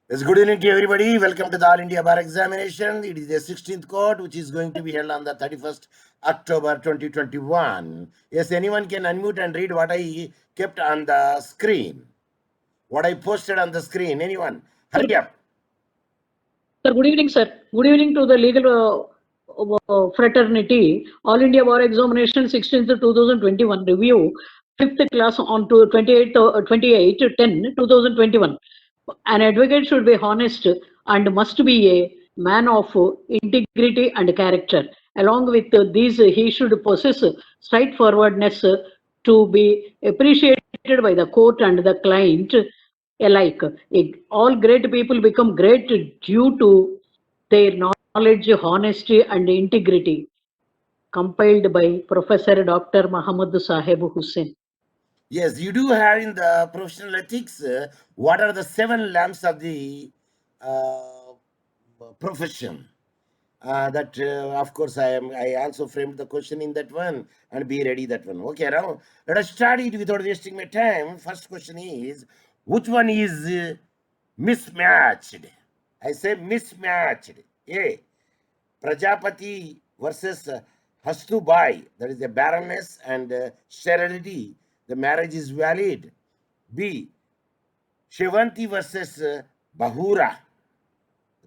Yes, good evening to everybody. Welcome to the All India Bar Examination. It is the 16th court, which is going to be held on the 31st October 2021. Yes, anyone can unmute and read what I kept on the screen. What I posted on the screen. Anyone? Hurry up. Sir, good evening, sir. Good evening to the legal fraternity. All India Bar Examination 16th 2021 review, 5th class on to 28/10/2021. An advocate should be honest and must be a man of integrity and character. Along with these, he should possess straightforwardness to be appreciated by the court and the client alike. All great people become great due to their knowledge, honesty, and integrity. Compiled by Professor Dr. Muhammad Sahib Hussain. Yes, you do have in the professional ethics what are the 7 lamps of the uh, profession. That of course I also framed the question in that one and be ready that one. Okay, now let us start it without wasting my time. First question is, which one is mismatched? I say mismatched. A, Prajapati versus Hastubai, that is a barrenness and sterility, the marriage is valid. B, Shivanti versus Bahura,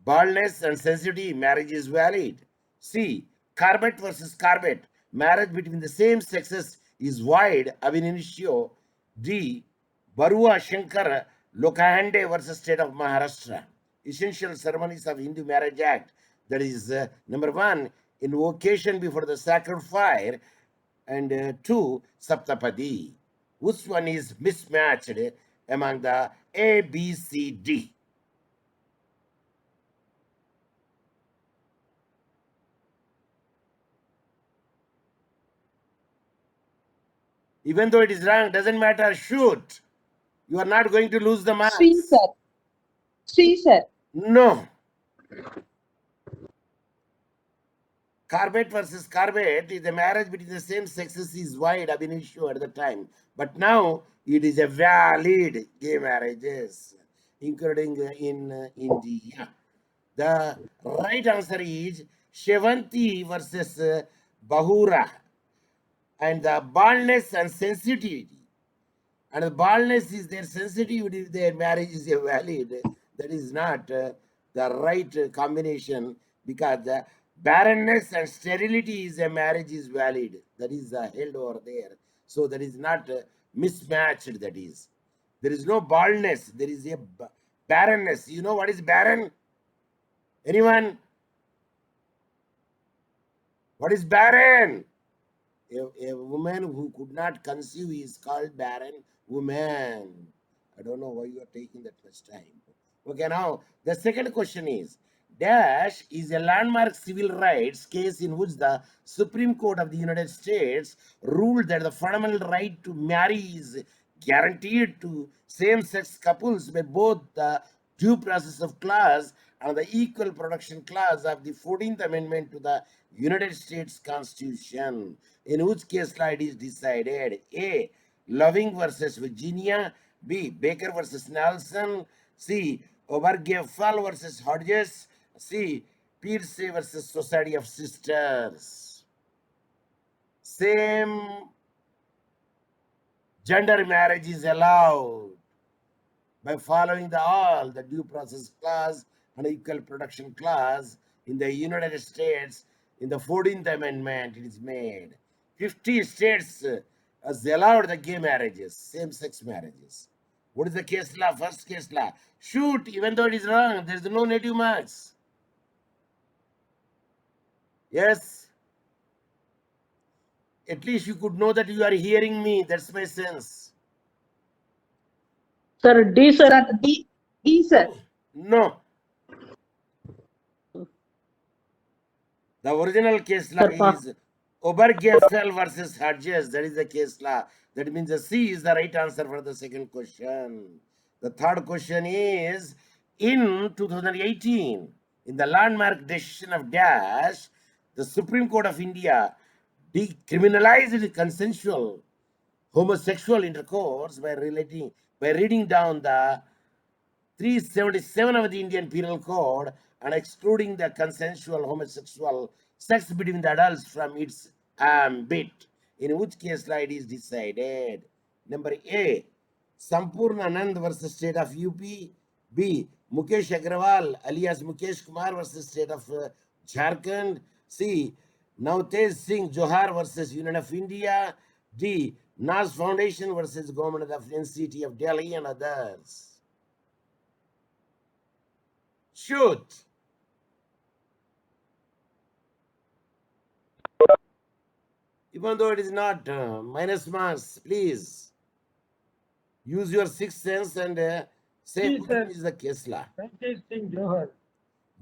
baldness and sensitivity, marriage is valid. C, Carbet versus Carbet, marriage between the same sexes is void, ab initio. D, Barua Shankar Lokahande versus State of Maharashtra, essential ceremonies of Hindu Marriage Act, that is number 1, invocation before the sacred fire, and 2, Saptapadi. Which one is mismatched among the A, B, C, D? Even though it is wrong, doesn't matter. Shoot. You are not going to lose the C, marks. sir. C, sir. No. Carbet versus Carbet is a marriage between the same sexes is void ab initio at the time. But now it is a valid gay marriages, including in India. The right answer is Shevanti versus Bahura. And the baldness and sensitivity. And the baldness is their sensitivity if their marriage is valid. That is not the right combination, because the barrenness and sterility is a marriage is valid. That is held over there. So that is not mismatched. That is. There is no baldness. There is a barrenness. You know what is barren? Anyone? What is barren? A woman who could not conceive is called barren woman. I don't know why you are taking that much time. Okay, now the second question is, Dash is a landmark civil rights case in which the Supreme Court of the United States ruled that the fundamental right to marry is guaranteed to same-sex couples by both the due process of clause and the equal protection clause of the 14th Amendment to the United States Constitution. In which case law it is decided? A, Loving versus Virginia. B, Baker versus Nelson. C, Obergefell versus Hodges. C, Pierce versus Society of Sisters. Same gender marriage is allowed by following the due process clause and equal protection clause in the United States. In the 14th Amendment, it is made. 50 states has allowed the gay marriages, same-sex marriages. What is the case law? First case law. Shoot, even though it is wrong, there is no native marks. Yes. At least you could know that you are hearing me. That's my sense. Sir, D, sir. Sir, D. D, sir. No. The original case law Sir, is Obergefell versus Hodges. That is the case law. That means the C is the right answer for the second question. The third question is, in 2018, in the landmark decision of Dash, the Supreme Court of India decriminalized consensual homosexual intercourse by reading down the 377 of the Indian Penal Code and excluding the consensual homosexual sex between the adults from its ambit, in which case law it is decided. Number A, Sampurna Anand versus State of UP. B, Mukesh Agrawal alias Mukesh Kumar versus State of Jharkhand. C, Navtej Singh Johar versus Union of India. D, Nas Foundation versus Government of NCT of Delhi and others. Shoot. Even though it is not minus marks, please use your sixth sense and say Yes, which sir. one is the case law. Navtej Singh Johar.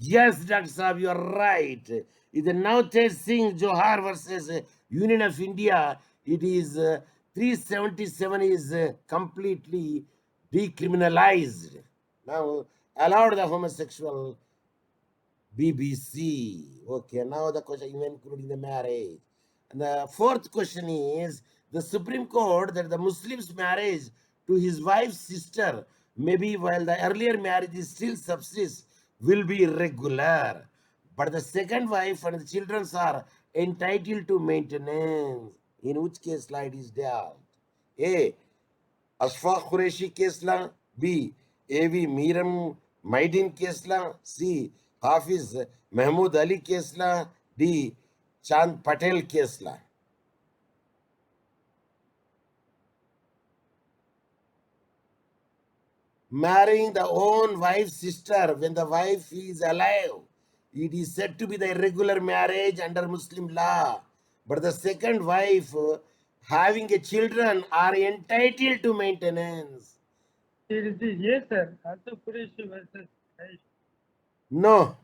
Yes, Dr. Saab, you are right. It's the Navtej Singh Johar versus Union of India. It is 377 is completely decriminalized. Now, allowed the homosexual BBC. Okay, now the question, even including the marriage. And the fourth question is the Supreme Court that the Muslim's marriage to his wife's sister, maybe while the earlier marriage is still subsists, will be irregular. But the second wife and the children are entitled to maintenance. In which case, light is dealt. A. Ashfaq Qureshi Kesla. B. A.V. Miram Maidin Kesla. C. Hafiz Mahmood Ali Kesla. D. Chand Patel Kesla. Marrying the own wife's sister when the wife is alive, it is said to be the irregular marriage under Muslim law. But the second wife having a children are entitled to maintenance. It is the yes, sir. Arthur Qureshi versus Aish. No.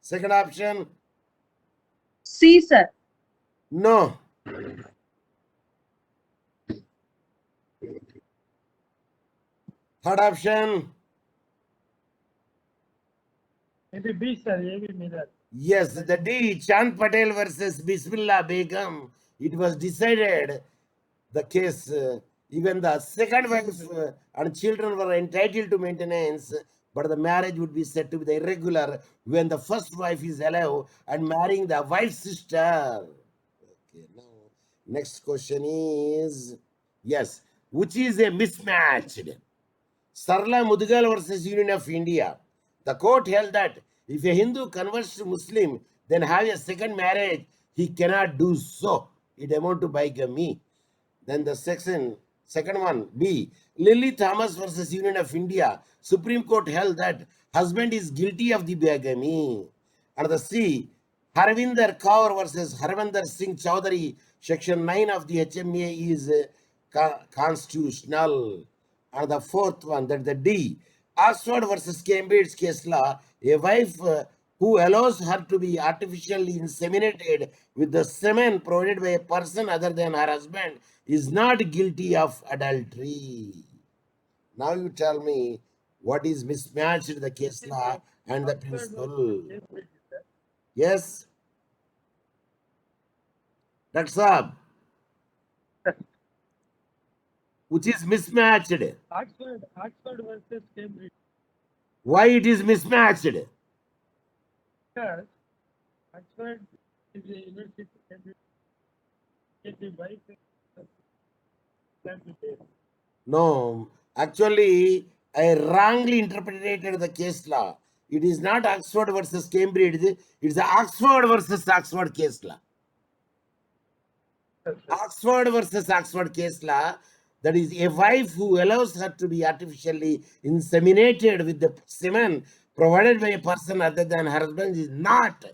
Second option, C, sir. no. Third option, Maybe B, sir. A.B. Miller. yes, the D, Chand Patel versus Bismillah Begum. It was decided the case, even the second wife and children were entitled to maintenance, but the marriage would be said to be the irregular when the first wife is alive and marrying the wife's sister. Okay, now next question is, yes, which is a mismatched? Sarla Mudugal versus Union of India. The court held that if a Hindu converts to Muslim, then have a second marriage, he cannot do so. It amount to bigamy. Then the second one, B. Lily Thomas versus Union of India. Supreme Court held that husband is guilty of the bigamy. And the C. Harvinder Kaur versus Harvinder Singh Chaudhary. Section 9 of the HMA is constitutional. And the fourth one, that the D. Oxford versus Cambridge case law. A wife who allows her to be artificially inseminated with the semen provided by a person other than her husband is not guilty of adultery. Now you tell me what is mismatched the case law and the principle. Cambridge, sir. Yes? That's all. Which is mismatched. Oxford versus Cambridge. Why it is mismatched? Because Oxford is a university. Cambridge is the wife of Cambridge. No, actually, I wrongly interpreted the case law. It is not Oxford versus Cambridge, it's the Oxford versus Oxford case law. Oxford versus Oxford case law, that is a wife who allows her to be artificially inseminated with the semen provided by a person other than her husband is not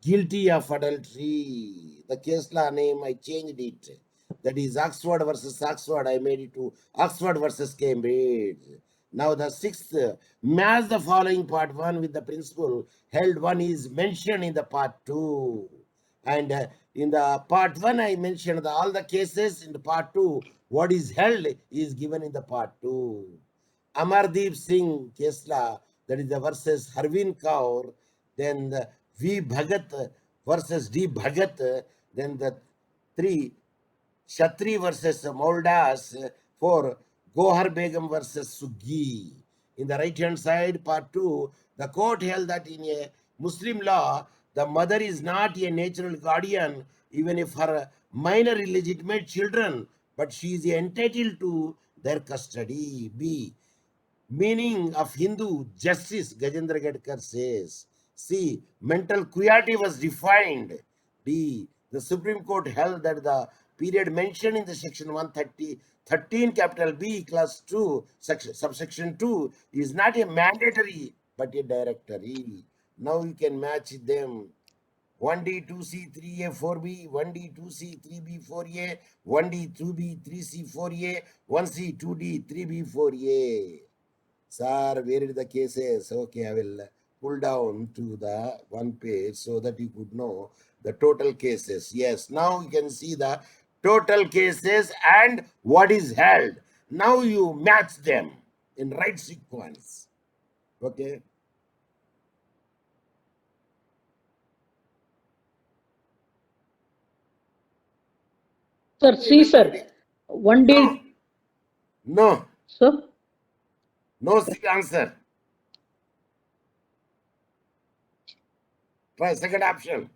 guilty of adultery. The case law name, I changed it. That is Oxford versus Oxford. I made it to Oxford versus Cambridge. Now the sixth, match the following part 1 with the principle held 1 is mentioned in the part 2. And in the part 1, I mentioned all the cases. In the part 2, what is held is given in the part 2. Amardeep Singh case law, that is the versus Harvind Kaur. Then the V. Bhagat versus D. Bhagat. Then the 3, Shatri versus Moldas. 4, Gohar Begum versus Sughi. In the right hand side, part 2, the court held that in a Muslim law, the mother is not a natural guardian, even if her minor illegitimate children, but she is entitled to their custody. B. Meaning of Hindu justice, Gajendra Gadkar says. C. Mental cruelty was defined. D. The Supreme Court held that the period mentioned in the section 130, 13 capital B class 2 subsection 2 is not a mandatory but a directory. Now you can match them. 1D, 2C, 3A, 4B, 1D, 2C, 3B, 4A, 1D, 2B, 3C, 4A, 1C, 2D, 3B, 4A. Sir, where are the cases? Okay, I will pull down to the one page so that you could know the total cases. Yes, now you can see the total cases and what is held. Now you match them in right sequence. Okay. Sir, C, sir. One No, day, no, sir. no C answer. Try second option.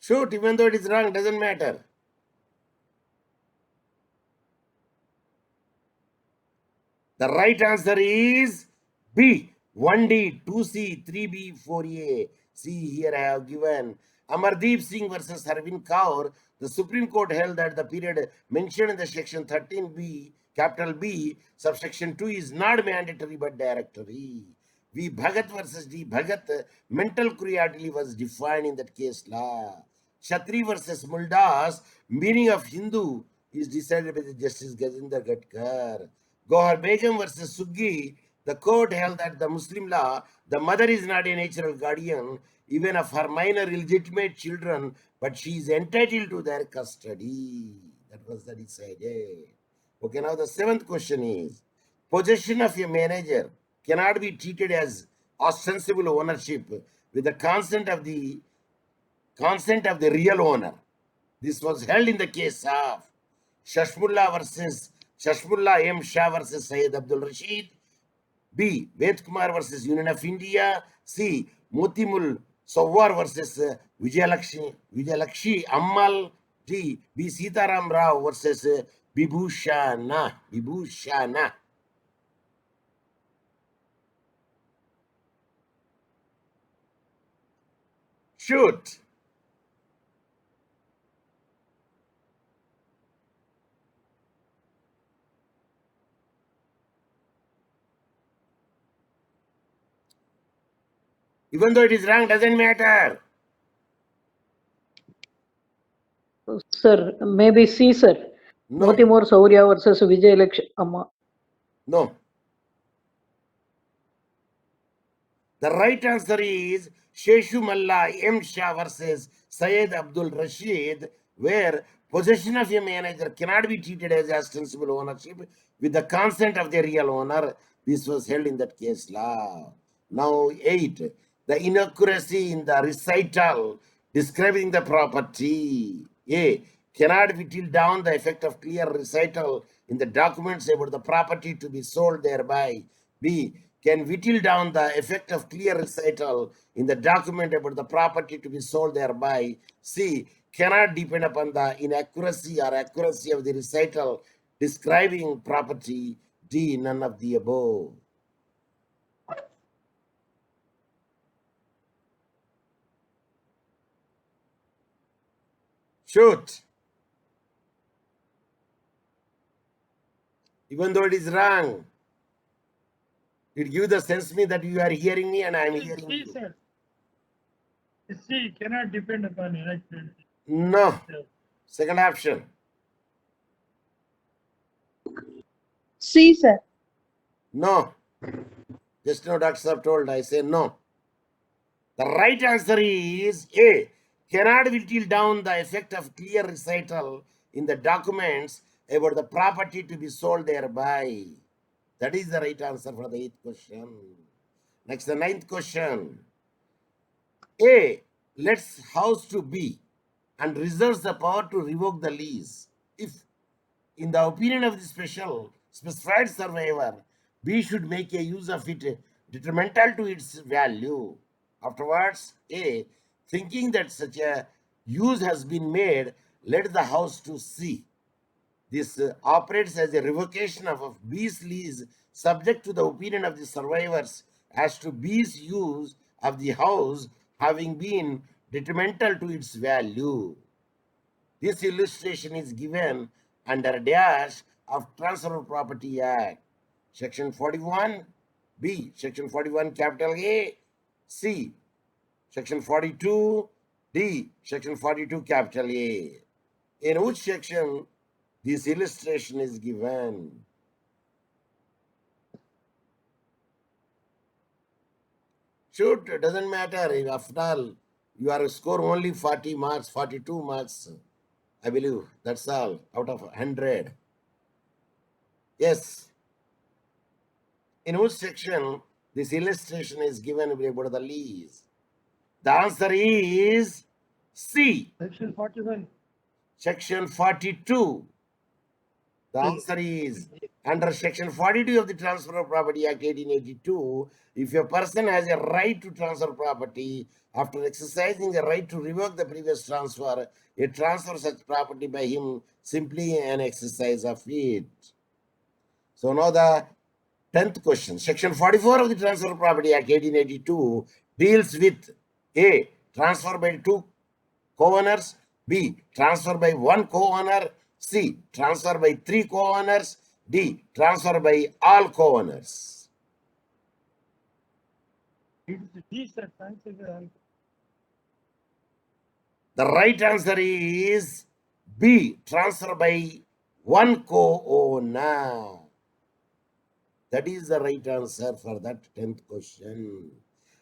Shoot, even though it is wrong, doesn't matter. The right answer is B. 1D, 2C, 3B, 4A. See, here I have given Amardeep Singh versus Arvind Kaur. The Supreme Court held that the period mentioned in the section 13B, capital B, subsection 2 is not mandatory but directory. V. Bhagat versus D. Bhagat, mental cruelty was defined in that case law. Kshatri versus Muldas, meaning of Hindu is decided by the Justice Gajendra Gatkar. Gohar Begum versus Sughi, the court held that the Muslim law, the mother is not a natural guardian, even of her minor illegitimate children, but she is entitled to their custody. That was the decided. Okay, now the seventh question is, possession of a manager cannot be treated as ostensible ownership with the consent of the real owner. This was held in the case of Shashmullah M. Shah versus Syed Abdul Rashid. B. Ved Kumar versus Union of India. C. Motimul Sawar versus Vijayalakshmi Ammal. D. B. Sitaram Rao versus Bibhushana. Shoot. Even though it is wrong, doesn't matter. Sir, maybe C, sir. No, Motimur Saurya versus Vijay Lakshmi Amma. no. The right answer is Sheshu Malla M. Shah versus Syed Abdul Rashid, where possession of a manager cannot be treated as ostensible ownership with the consent of the real owner. This was held in that case law. Now, 8. The inaccuracy in the recital describing the property. A. Cannot whittle down the effect of clear recital in the documents about the property to be sold thereby. B. Can whittle down the effect of clear recital in the document about the property to be sold thereby. C. Cannot depend upon the inaccuracy or accuracy of the recital describing property. D. None of the above. Shoot. Even though it is wrong, it gives the sense me that you are hearing me and I am hearing C, you. sir. C cannot depend upon inaccuracy. No. Second option. C, sir. No. Just now Dr. Saab told, I say no. The right answer is A. Cannot whittle down the effect of clear recital in the documents about the property to be sold thereby. That is the right answer for the 8th question. Next, the 9th question. A. Let's house to B. and reserves the power to revoke the lease if, in the opinion of the specified survivor, B should make a use of it detrimental to its value. Afterwards, A, thinking that such a use has been made, let the house to C. This operates as a revocation of B's lease, subject to the opinion of the survivors as to B's use of the house having been detrimental to its value. This illustration is given under dash of Transfer of Property Act, Section 41, B, Section 41, capital A, C, Section 42, D, Section 42, capital A. In which section this illustration is given? Shoot, it doesn't matter. After all, you are score only 40 marks, 42 marks, I believe. That's all out of 100. Yes. In which section this illustration is given about the lease? The answer is C, Section 41. Section 42. The answer is under Section 42 of the Transfer of Property Act 1882, if a person has a right to transfer property, after exercising a right to revoke the previous transfer, it transfers such property by him simply an exercise of it. So now the 10th question. Section 44 of the Transfer of Property Act 1882 deals with A, transfer by two co-owners, B, transfer by one co-owner, C, transfer by three co-owners, D, transfer by all co-owners. It's D, sir. Answer the The right answer is B, transfer by one co-owner. That is the right answer for that 10th question.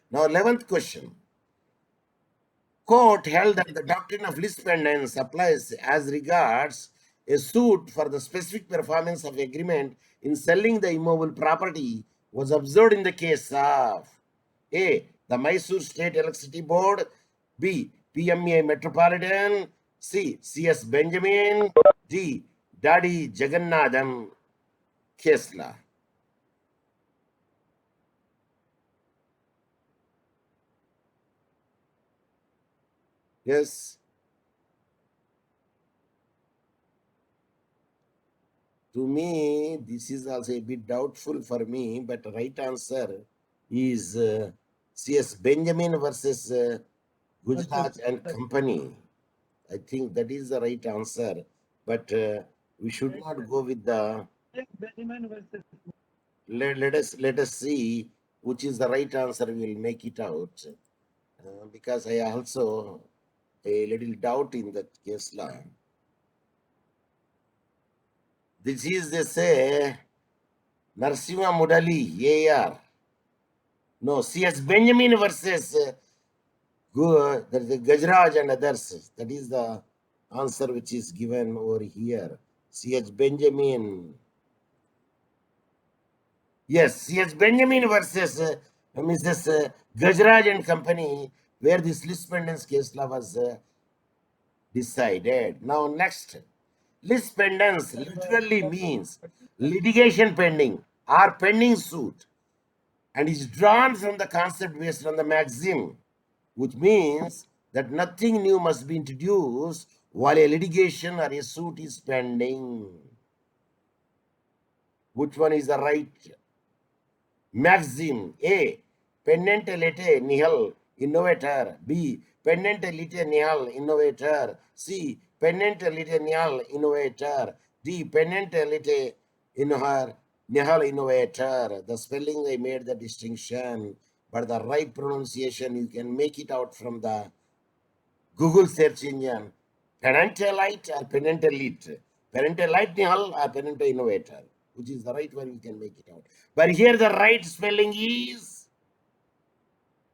Now 11th question. Court held that the doctrine of lis pendens applies as regards a suit for the specific performance of agreement in selling the immobile property was observed in the case of A, the Mysore State Electricity Board, B, PMA Metropolitan, C, CS Benjamin, D, Daddy Jagannathan Kesla. Yes. To me, this is also a bit doubtful for me, but the right answer is CS Benjamin versus Gujarat and Company. I think that is the right answer, but we should not go with the. Benjamin versus Let us see which is the right answer. We will make it out because I also a little doubt in that case law. This is, they say, Narasimha Mudali, AR. No, CS Benjamin versus Gajraj and others. That is the answer which is given over here. CS Benjamin. Yes, CS Benjamin versus Mrs. Gajraj and Company, where this lis pendens case law was decided. Now, next. Lis pendens literally means litigation pending or pending suit, and is drawn from the concept based on the maxim, which means that nothing new must be introduced while a litigation or a suit is pending. Which one is the right maxim? A, pendente lite nihil innovator. B, pendente lite nihil innovator. C, pendente lite nihil innovator. D, pendente lite nihil innovator. The spelling I made the distinction, but the right pronunciation you can make it out from the Google search engine. Pendente lite or pendente lite. Pendente lite nihil or pendente innovator. Which is the right one, you can make it out. But here the right spelling is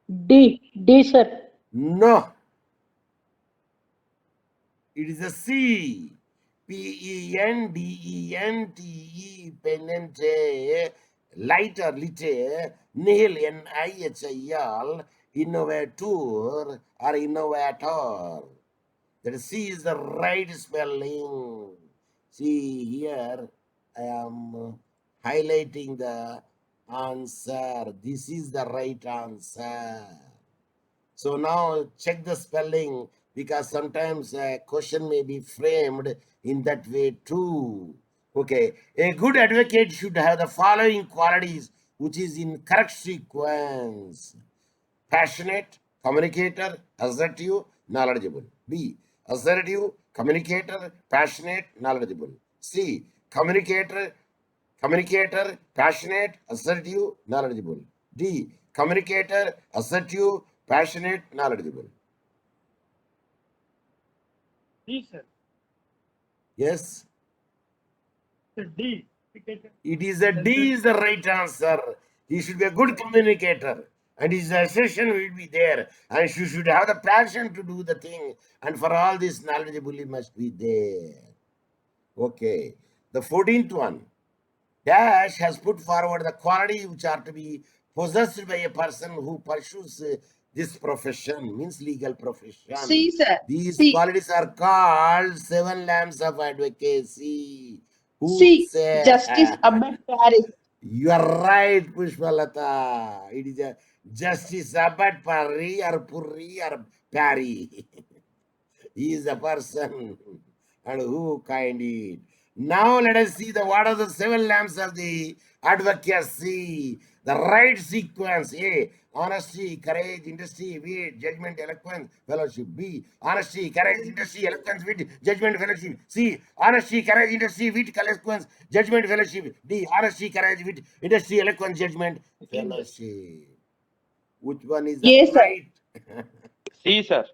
D, sir. no. It is a C. Pendente, pendente, light or lite, nihil, nihil, innovator or innovator. That C is the right spelling. See here, I am highlighting the answer. This is the right answer. So now check the spelling, because sometimes a question may be framed in that way too. Okay, a good advocate should have the following qualities, which is in correct sequence: passionate, communicator, assertive, knowledgeable. B. Assertive, communicator, passionate, knowledgeable. C. Communicator, passionate, assertive, knowledgeable. D. Communicator, assertive, passionate, knowledgeable. D, sir. Yes, The D. Indicator. it is a D is the right answer. He should be a good communicator, and his assertion will be there, and she should have the passion to do the thing, and for all this knowledgeable he must be there. Okay, the 14th one. Dash has put forward the qualities which are to be possessed by a person who pursues this profession, means legal profession. C, sir. These C. qualities are called 7 lamps of advocacy. Who C. said? Justice Abad Paris. You are right, Pushpalata. It is a Justice Abad Pari or Puri or Pari. He is the person and who kind it. Now let us see the what are the 7 lamps of the advocacy. The right sequence: A. Honesty, courage, industry, wit, judgment, eloquence, fellowship. B. Honesty, courage, industry, eloquence, wit, judgment, fellowship. C. Honesty, courage, industry, wit, eloquence, judgment, fellowship. D. Honesty, courage, wit, industry, eloquence, judgment, fellowship. Which one is the Yes, sir. right? C, sir.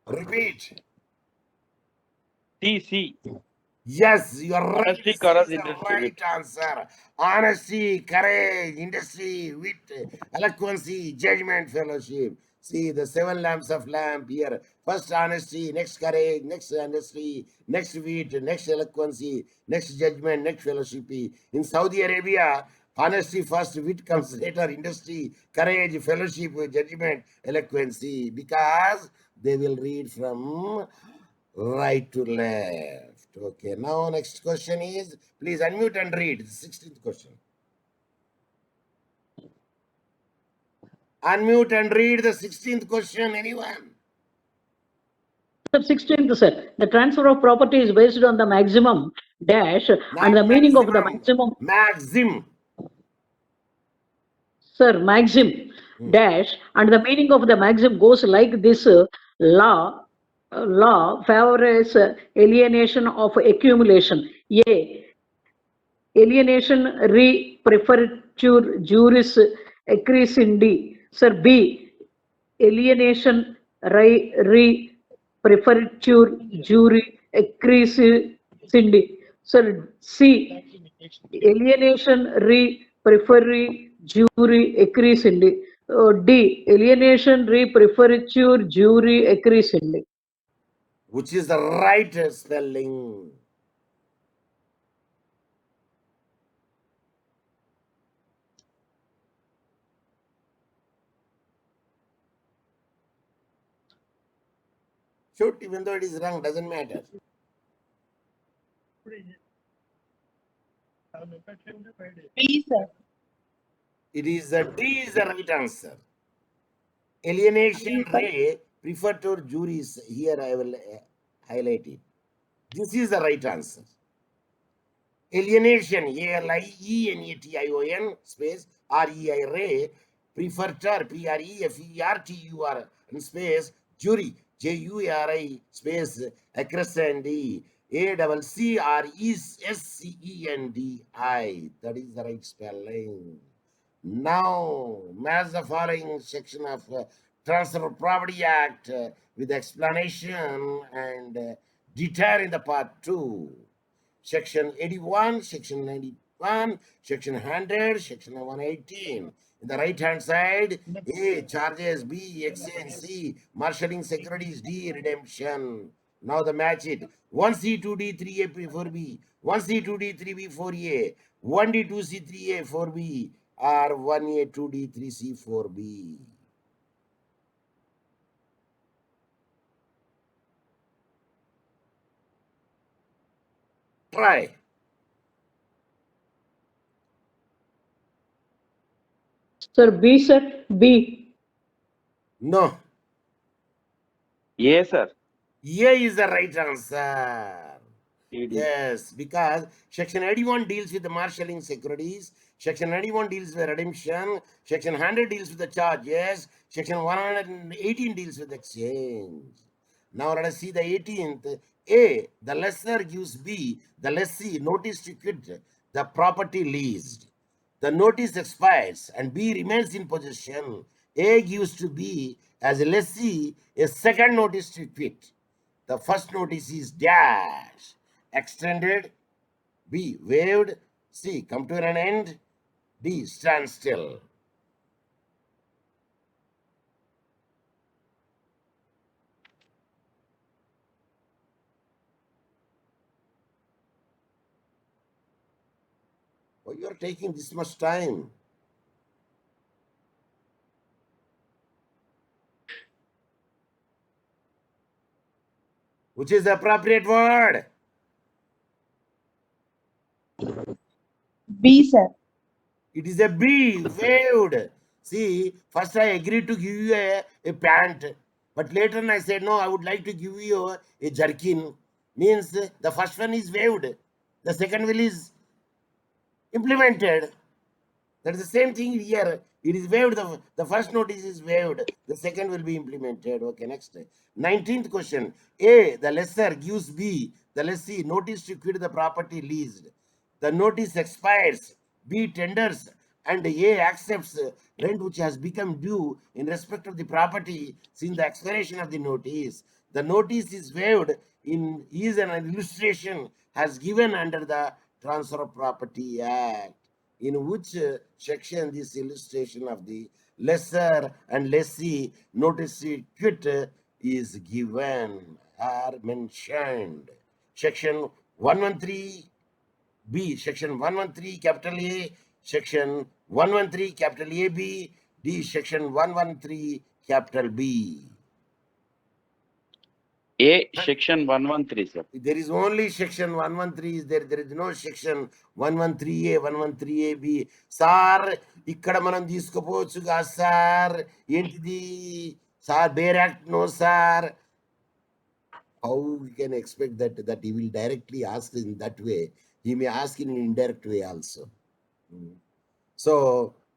Repeat. C. Yes, you are right. Honesty, This courage, is the industry, right wit. answer. Honesty, courage, industry, wit, eloquency, judgment, fellowship. See the 7 lamps of lamp here. First honesty, next courage, next industry, next wit, next eloquency, next judgment, next fellowship. In Saudi Arabia, honesty first, wit comes later, industry, courage, fellowship, judgment, eloquency. Because they will read from right to left. Okay, now next question is, please unmute and read the 16th question. Unmute and read the 16th question, anyone? Sir, 16th, sir. The transfer of property is based on the maximum dash and the meaning of the maximum. Maxim. Sir, maxim dash and the meaning of the maxim goes like this: law favors alienation of accumulation. A. Alienation re preferature juris accrescendi. Sir, B. Alienation re preferature juris accrescendi. Sir, C. Alienation re preferi jury accrescendi. D. Alienation re preferature jury accrescendi. Which is the right spelling? Shoot, even though it is wrong, doesn't matter. B, sir. It is the D is the right answer. Alienation re preferature juris. Here I will highlight it. This is the right answer. Alienation, ALIENATION space REI re preferature PREFERTUR space jury JURI space accrescendi ACCRESCENDI. That is the right spelling. Now, match the following section of Transfer of Property Act with explanation and detail in the part 2. Section 81, Section 91, Section 100, Section 118. In the right hand side, A. Charges, B. Exchange, C. Marshalling securities, D. Redemption. Now the match it. 1C, 2D, 3A, 4B. 1C, 2D, 3B, 4A. 1D, 2C, 3A, 4B. Or 1A, 2D, 3C, 4B. Try. Sir, B, sir. B. No. A, sir. A is the right answer. ED. Yes, because Section 81 deals with the marshalling securities, Section 91 deals with redemption, Section 100 deals with the charges, Section 118 deals with exchange. Now let us see the 18th. A, the lessor gives B, the lessee, notice to quit the property leased. The notice expires and B remains in possession. A gives to B as a lessee a second notice to quit. The first notice is dash, extended, B waived, C come to an end, D stand still. Why you are taking this much time? Which is the appropriate word? B, sir. It is a B, waived. See, first I agreed to give you a pant, but later I said, no, I would like to give you a jerkin. Means the first one is waived, the second will is implemented. That is the same thing here. It is waived. The first notice is waived. The second will be implemented. Okay, next. 19th question. A, the lessor gives B, the lessee, notice to quit the property leased. The notice expires. B tenders and A accepts rent which has become due in respect of the property since the expiration of the notice. The notice is waived in is an illustration has given under the Transfer of Property Act, in which section this illustration of the lessor and lessee notice to quit is given or mentioned. Section 113 B, section 113 capital A, section 113 capital AB, D, section 113 capital B. A, section 113, sir. There is only section 113 is there. There is no section 113A, 113AB. Sir ఇక్కడ మనం తీసుకోపోవచ్చు కదా sir, ఏంటిది sir, bare act no sir. How we can expect that he will directly ask in that way? He may ask in an indirect way also. So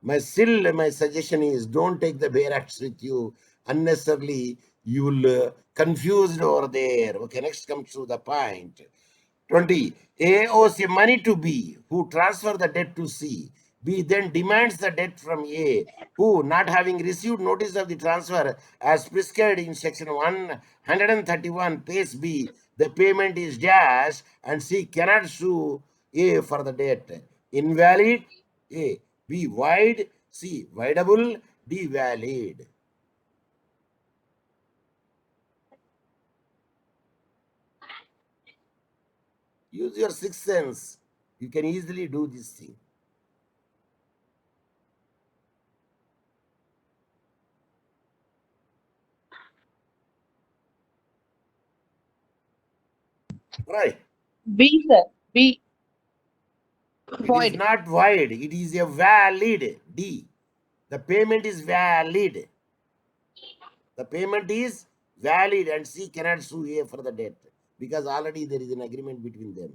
my suggestion is, don't take the bare acts with you unnecessarily. You will confused over there. Okay, next comes to the point. 20. A owes money to B, who transfer the debt to C. B then demands the debt from A, who, not having received notice of the transfer as prescribed in section 131, pays B. The payment is dash and C cannot sue A for the debt. Invalid. A. B void. C voidable. D valid. Use your sixth sense. You can easily do this thing. Right. B, sir. B. It is Void. not void. It is a valid. D. The payment is valid. The payment is valid and C cannot sue A for the debt because already there is an agreement between them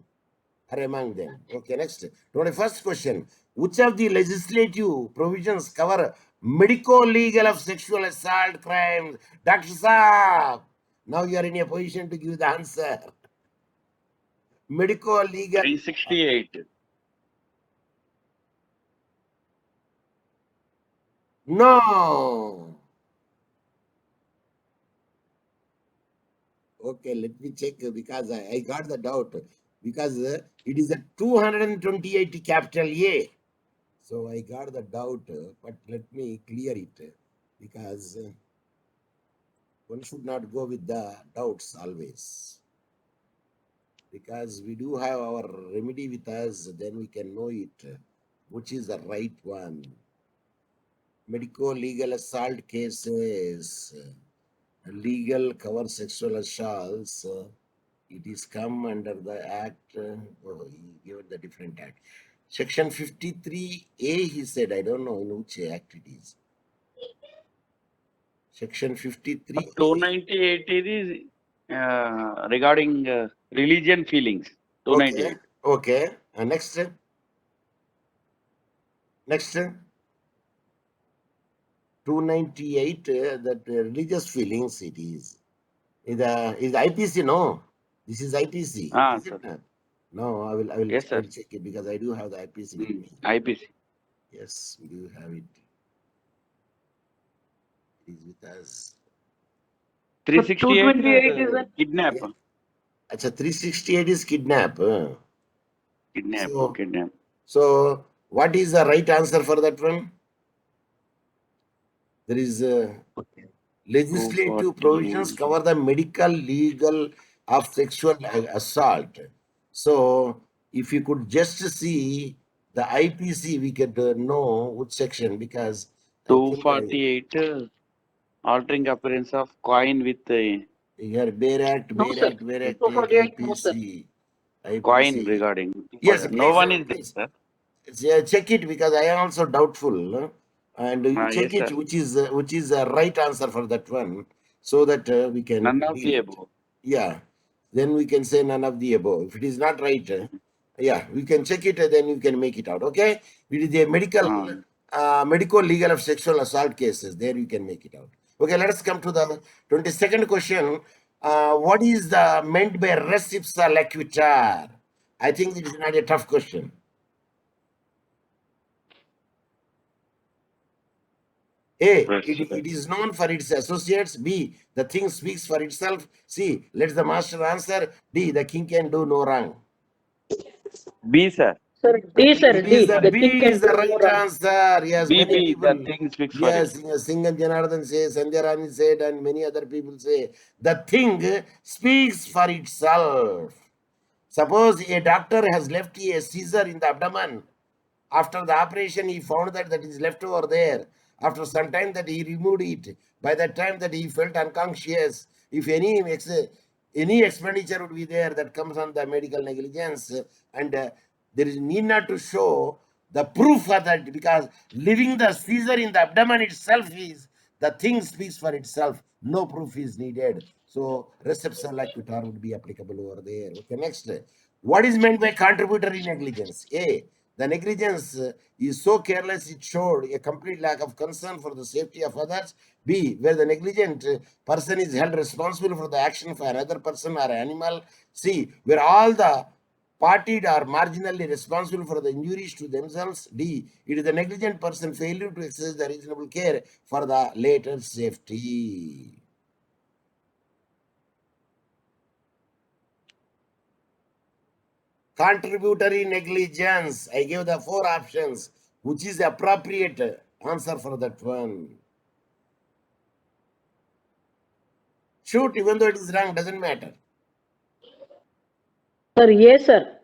or among them. Okay, next. 21st question. Which of the legislative provisions cover medico-legal of sexual assault crimes? Dr. Saab, now you are in a position to give the answer. Medico-legal. 368. No. Okay, let me check because I got the doubt because it is a 228 capital A. So I got the doubt, but let me clear it because one should not go with the doubts always. Because we do have our remedy with us, then we can know it, which is the right one. Medico-legal assault cases. Legal cover sexual assaults. It is come under the act. Oh, he given the different act. Section 53A, he said. I don't know in which act it is. Section 53A. 298 is regarding religion feelings. 298. Okay. Next. Next. 298, that religious feelings it is. Is IPC, no? This is IPC. Ah, Is it? sir. No, I will Yes, sir. check it because I do have the IPC with me. IPC. Yes, we do have it. It is with us. 368 228 is a kidnap. Achha, 368 is kidnap. Kidnap. So- Kidnap. So, what is the right answer for that one? There is legislative 240. provisions cover the medical, legal of sexual assault. So, if you could just see the IPC, we could know which section because I think 248 altering appearance of coin with here Bare Act, No, sir. 248, no, sir. IPC. coin regarding. Yes, No please, one is please. there, sir. Check it because I am also doubtful, and you check Yes, it sir. which is the right answer for that one, so that we can None of deal the it. above. Yeah, then we can say none of the above. If it is not right, yeah, we can check it and then you can make it out. Okay, it is a medical legal of sexual assault cases. There you can make it out. Okay, let us come to the 22nd question. What is the meant by res ipsa loquitur? I think it is not a tough question. A, it is known for its associates. B, the thing speaks for itself. C, let the master answer. D, the king can do no wrong. B, sir. Sir, D, sir, It D. is the The B thing can is the do no right wrong. answer. Yes, B, many B, people. the thing speaks for Yes, it. Singhan Janardhan says, Sandhya Rani said, and many other people say, the thing speaks for itself. Suppose a doctor has left a scissor in the abdomen. After the operation, he found that is left over there. After some time that he removed it. By that time that he felt unconscious, if any expenditure would be there that comes on the medical negligence, and there is need not to show the proof for that because leaving the scissor in the abdomen itself is the thing speaks for itself. No proof is needed. So res ipsa loquitur would be applicable over there. Okay, next. What is meant by contributory negligence? A, the negligence is so careless it showed a complete lack of concern for the safety of others. B, where the negligent person is held responsible for the action of another person or animal. C, where all the parties are marginally responsible for the injuries to themselves. D, it is the negligent person failure to exercise the reasonable care for the later safety. Contributory negligence. I gave the 4 options. Which is the appropriate answer for that one? Shoot, even though it is wrong, doesn't matter. Sir, yes, sir.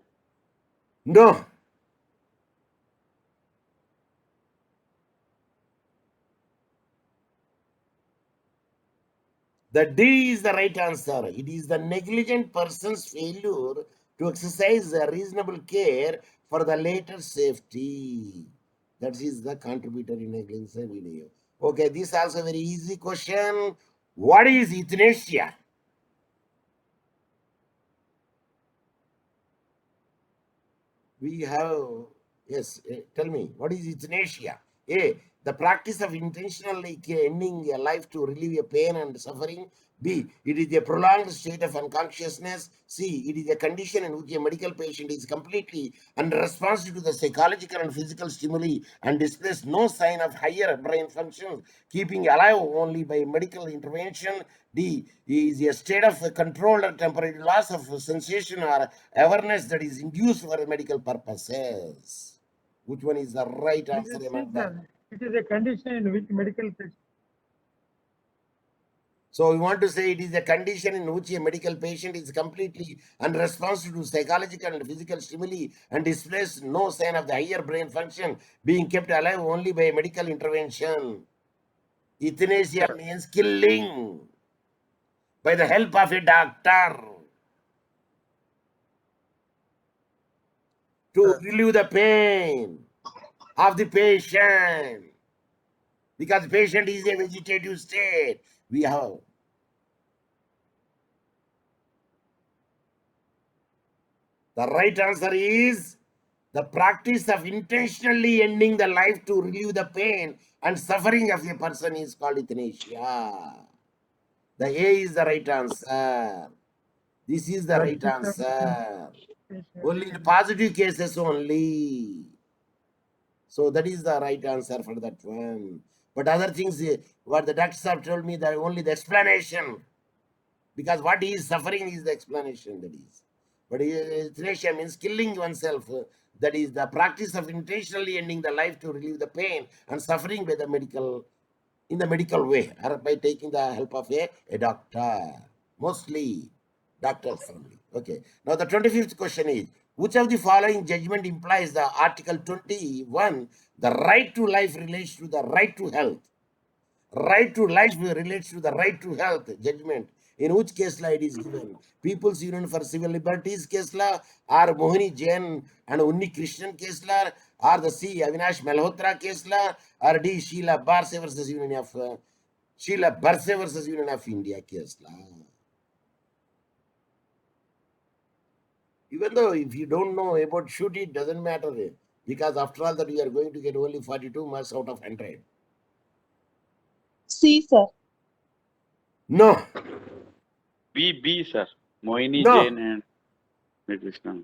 No. The D is the right answer. It is the negligent person's failure to exercise a reasonable care for the later safety. That is the contributory negligence video. Okay, this is also a very easy question. What is euthanasia? We have, yes, tell me, what is euthanasia? A, the practice of intentionally ending a life to relieve a pain and suffering. B, it is a prolonged state of unconsciousness. C, it is a condition in which a medical patient is completely unresponsive to the psychological and physical stimuli and displays no sign of higher brain functions, keeping alive only by medical intervention. D, is a state of controlled or temporary loss of sensation or awareness that is induced for medical purposes. Which one is the right answer among them? It is a condition in which medical patient. So we want to say it is a condition in which a medical patient is completely unresponsive to psychological and physical stimuli and displays no sign of the higher brain function, being kept alive only by medical intervention. Euthanasia means killing by the help of a doctor. to relieve the pain of the patient. Because patient is a vegetative state. We have. The right answer is the practice of intentionally ending the life to relieve the pain and suffering of a person is called euthanasia. The A is the right answer. This is the right answer. Only in positive cases only. So that is the right answer for that one. But other things, what the doctors have told me, that only the explanation. Because what he is suffering is the explanation, that is. But euthanasia means killing oneself. That is the practice of intentionally ending the life to relieve the pain and suffering by the medical, in the medical way, or by taking the help of a doctor. Mostly doctors only. Okay. Now the 25th question is, which of the following judgment implies the Article 21, the right to life relates to the right to health? Right to life relates to the right to health judgment. In which case law it is given? People's Union for Civil Liberties case law, or Mohini Jain and Unni Krishnan case law, or the C. Avinash Malhotra case law, or D. Sheila Barse versus Union of Sheila Barse versus Union of India case law. Even though if you don't know about shoot, it doesn't matter, because after all that you are going to get only 42 marks out of 100. C, sir. No, B, sir. Mohini no. Jain and Krishna.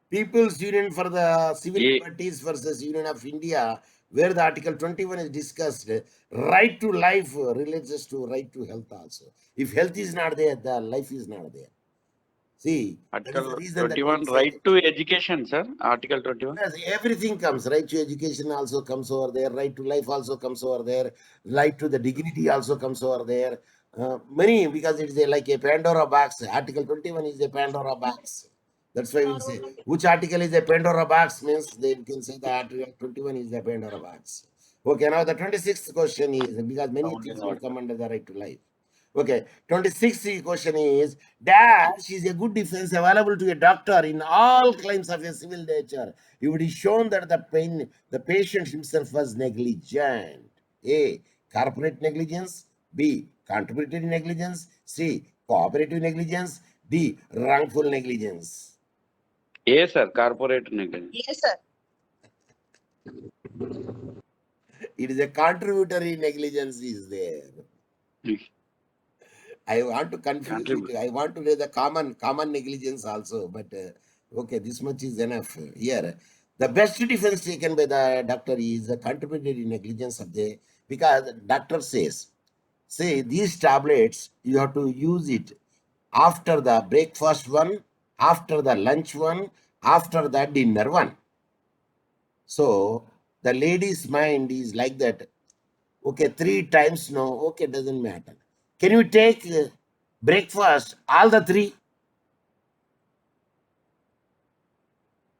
People's Union for the Civil A. Liberties versus Union of India, where the Article 21 is discussed, right to life relates to right to health also. If health is not there, the life is not there. See, that is the Article reason that 21, right to education, sir. Article 21. yes, everything comes. Right to education also comes over there. Right to life also comes over there. Right to the dignity also comes over there. Many, because it is like a Pandora box. Article 21 is a Pandora box. That's why we'll say which article is a Pandora box means they can say the Article 21 is the Pandora box. Okay, now the 26th question is, because many Only things will not. come under the right to life. Okay, 26th question is, dash is a good defense available to a doctor in all claims of a civil nature if it is shown that the patient himself was negligent. A. Corporate negligence. B. Contributory negligence. C. Cooperative negligence. D. Wrongful negligence. A, sir. Corporate negligence. Yes, sir. It is a contributory negligence is there. I want to confuse Contribute. it. I want to lay the common negligence also, but okay, this much is enough here. The best defense taken by the doctor is the contributory negligence of the, because the doctor says, say these tablets you have to use it after the breakfast one, after the lunch one, after the dinner one. So the lady's mind is like that. Okay, 3 times no. Okay, doesn't matter. Can you take breakfast all the 3?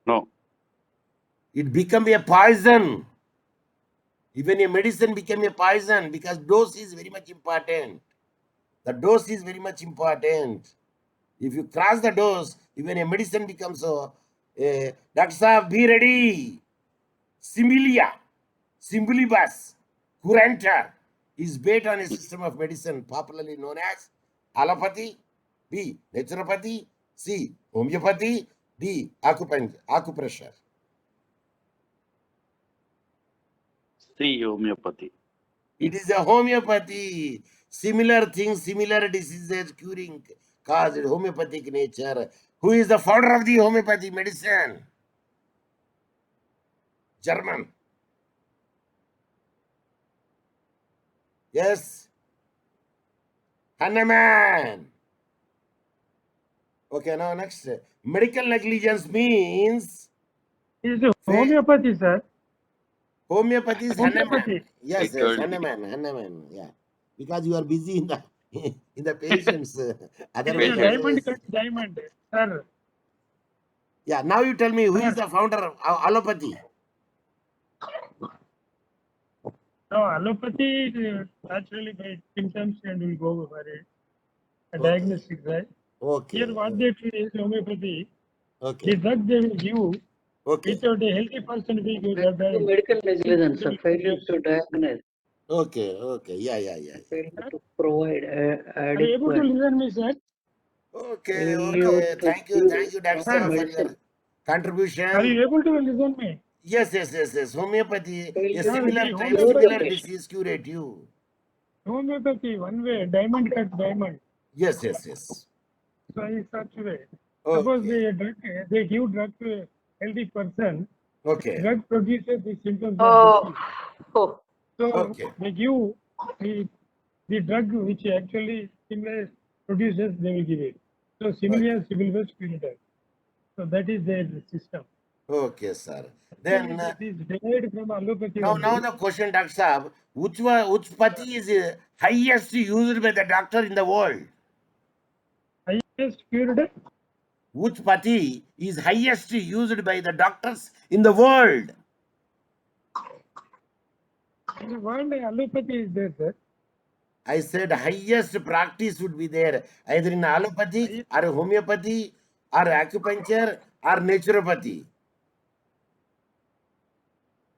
No. It become a poison. Even a medicine become a poison, because dose is very much important. The dose is very much important. If you cross the dose, even a medicine becomes so. Doctor Saab, be ready. Similia, Simbilibus, Curanta is based on a system of medicine popularly known as allopathy, B. Naturopathy, C. Homeopathy, D. Acupressure. C, homeopathy. It is a homeopathy. Similar things, similar diseases curing caused homeopathic nature. Who is the founder of the homeopathy medicine? German. Yes. Hahnemann. Okay, now next. Medical negligence means Is the homeopathy, sir? homeopathy is Hahnemann. Homeopathy. Yes, I yes, told you. Hahnemann. Yeah, because you are busy in the in the patients. It is a Otherwise, diamond cut diamond, sir. yeah. Now you tell me who is Sir. the founder of allopathy? No, allopathy is naturally by symptoms and we go for it. a Okay. diagnostic, right? Okay. Here, what they treat is homeopathy. The Okay. drug they will give Okay. without a healthy person will give that drug. Medical negligence, failure to diagnose, Okay. Okay. Yeah. failure to provide Are you able to adequate, listen me, sir? Okay. failure Okay. to Thank you, give Doctor Sir, for your medicine, are contribution. you able to listen me? Yes. Homeopathy, a failure Sir, similar the type, to cure the similar homeopathy, patient. disease curative. homeopathy, one way, diamond cut diamond. Yes. So in such way. Suppose Okay. they give drug to a healthy person, Okay. drug produces the symptoms of Oh, disease. oh, So Okay. they give the drug which actually similar produces, they will give it. So similar civil was curative. So that is their system. Okay, sir. Actually, Then this is derived from allopathy now only. the question, Doctor Saab, which pati is highest used by the doctor in the world? Highest curative, Which pati is highest used by the doctors in the world? in the world allopathy is there, sir. I said highest practice would be there either in allopathy or homeopathy or acupuncture or naturopathy.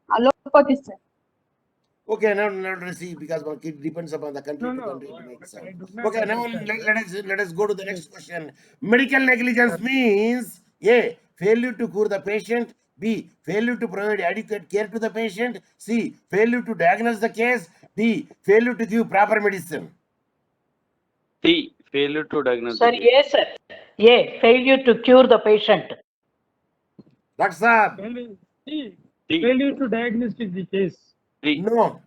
Allopathy, sir. Okay, now let's see because it depends upon the country No, to no, country it makes I sense. do not Okay, now understand. let us go to the next question. Medical negligence means A, failure to cure the patient, B, failure to provide adequate care to the patient, C, failure to diagnose the case, D, failure to give proper medicine. C. Failure to diagnose the sir, case. yes, sir. A, failure to cure the patient. Dr. Saab, See, C. failure to diagnose is the case. C. no.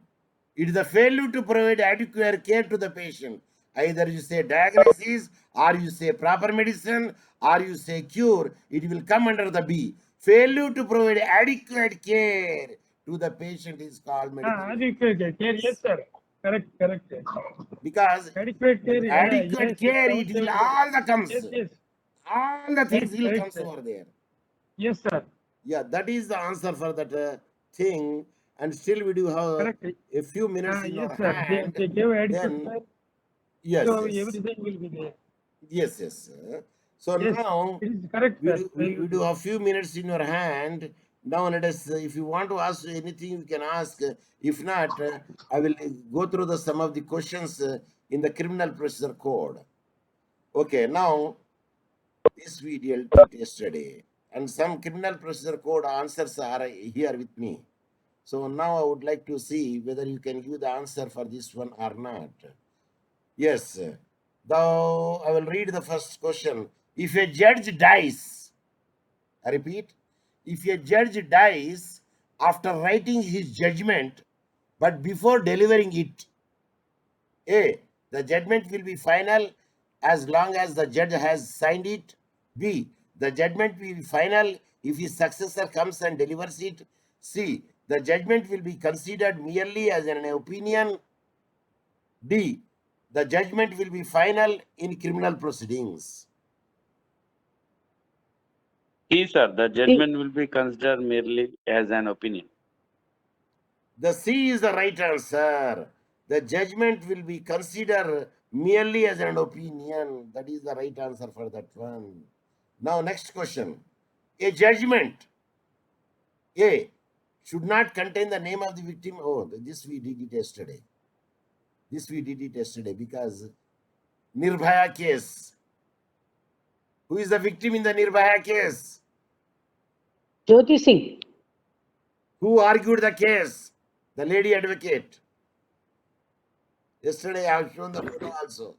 It is the failure to provide adequate care to the patient. Either you say diagnosis, or you say proper medicine, or you say cure. It will come under the B. Failure to provide adequate care to the patient is called medical Adequate care, negligence. yes, sir. Correct. Because Adequate care, adequate yes, it care, counts it will everything. all the comes. Yes. All the things will Correct, comes sir. over there. Yes, sir. Yeah, that is the answer for that thing. And still we do have Correct. a few minutes in Yes, our sir. hand. They give adequate Then care, yes. so everything will be there. Yes. So Yes, now it is correct, we sir. do, we, Failure we to- do a few minutes in your hand. Now let us, if you want to ask anything, you can ask. If not, I will go through the some of the questions in the criminal procedure code. Okay, now this we dealt with yesterday, and some criminal procedure code answers are here with me. So now I would like to see whether you can give the answer for this one or not. Yes. Now I will read the first question. If a judge dies, I repeat, if a judge dies after writing his judgment, but before delivering it, A, the judgment will be final as long as the judge has signed it. B, the judgment will be final if his successor comes and delivers it. C, the judgment will be considered merely as an opinion. D, the judgment will be final in criminal proceedings. C, sir. The judgment will be considered merely as an opinion. The C is the right answer. The judgment will be considered merely as an opinion. That is the right answer for that one. Now, next question. A judgment, A, should not contain the name of the victim. Oh, this we did it yesterday. This we did it yesterday because Nirbhaya case. Who is the victim in the Nirbhaya case? Jyoti Singh. Who argued the case? The lady advocate. Yesterday I have shown the photo also.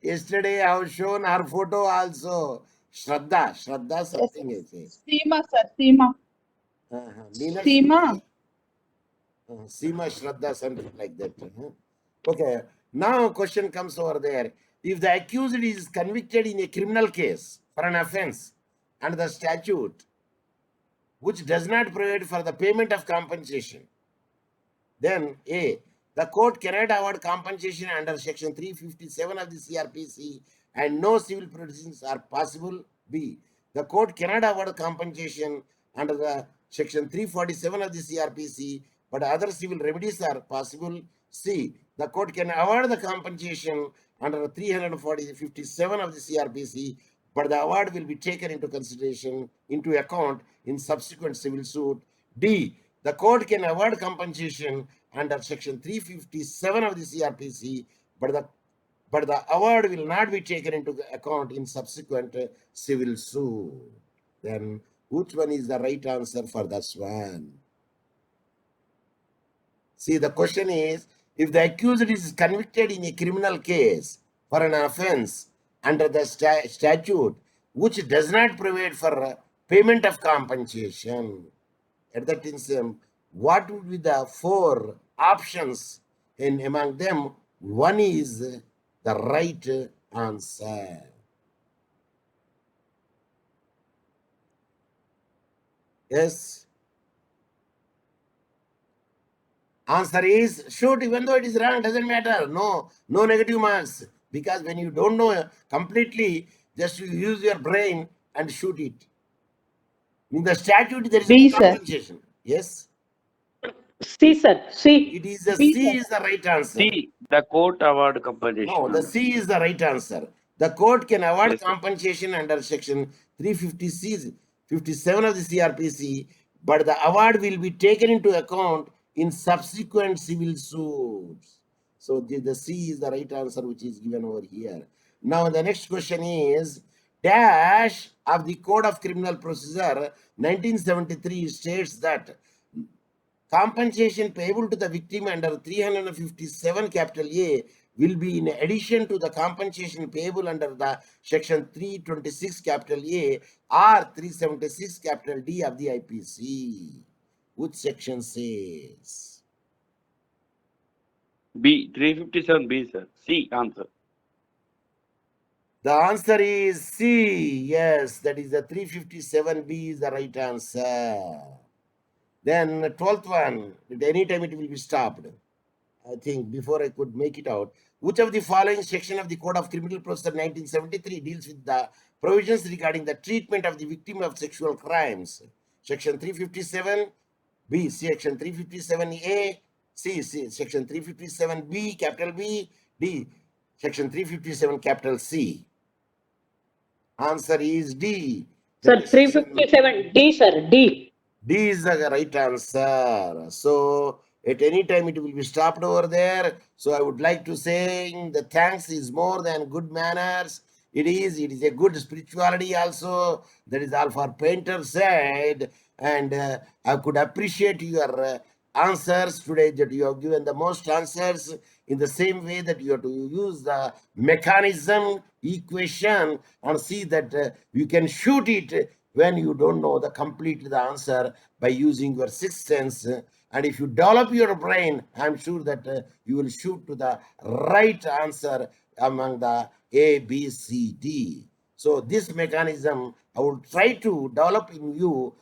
Yesterday I have shown her photo also. Shraddha something I say. Seema, sir. Seema. Nina Seema. Seema Shraddha, something like that. Okay. Now question comes over there. If the accused is convicted in a criminal case for an offense under the statute which does not provide for the payment of compensation, then A, the court cannot award compensation under section 357 of the CRPC and no civil proceedings are possible. B, the court cannot award compensation under the section 347 of the CRPC, but other civil remedies are possible. C, the court can award the compensation under 357 of the CRPC, but the award will be taken into consideration, into account in subsequent civil suit. D, the court can award compensation under section 357 of the CRPC, but the award will not be taken into account in subsequent civil suit. Then which one is the right answer for this one? See, the question is, if the accused is convicted in a criminal case for an offense under the statute which does not provide for payment of compensation, at that instance, what would be the four options? And among them, one is the right answer. Yes. Answer is shoot, even though it is wrong, doesn't matter. No negative marks. Because when you don't know completely, just you use your brain and shoot it. In the statute, there is B, no sir. compensation. Yes. C, sir. C. It is the B, C sir. is the right answer. C, the court award compensation. No, the C is the right answer. The court can award Yes, sir. compensation under section 357 of the CRPC, but the award will be taken into account in subsequent civil suits. So the C is the right answer, which is given over here. Now the next question is dash of the Code of Criminal Procedure 1973 states that compensation payable to the victim under 357 capital A will be in addition to the compensation payable under the section 326 capital A or 376 capital D of the IPC. Which section says? B, 357B, sir. C answer. The answer is C. Yes, that is the 357B is the right answer. Then the 12th one, at any time it will be stopped. I think before I could make it out. Which of the following section of the Code of Criminal Procedure 1973 deals with the provisions regarding the treatment of the victim of sexual crimes? Section 357, B, section 357A, C, section 357B, capital B, D, section 357, capital C. Answer is D. Sir, That is section 357. D, sir. D. D is the right answer. So at any time it will be stopped over there. So I would like to say the thanks is more than good manners. It is a good spirituality also. That is all for Painter said. And I could appreciate your answers today, that you have given the most answers in the same way that you have to use the mechanism equation and see that you can shoot it when you don't know the complete the answer by using your sixth sense. And if you develop your brain, I'm sure that you will shoot to the right answer among the A, B, C, D. So this mechanism I will try to develop in you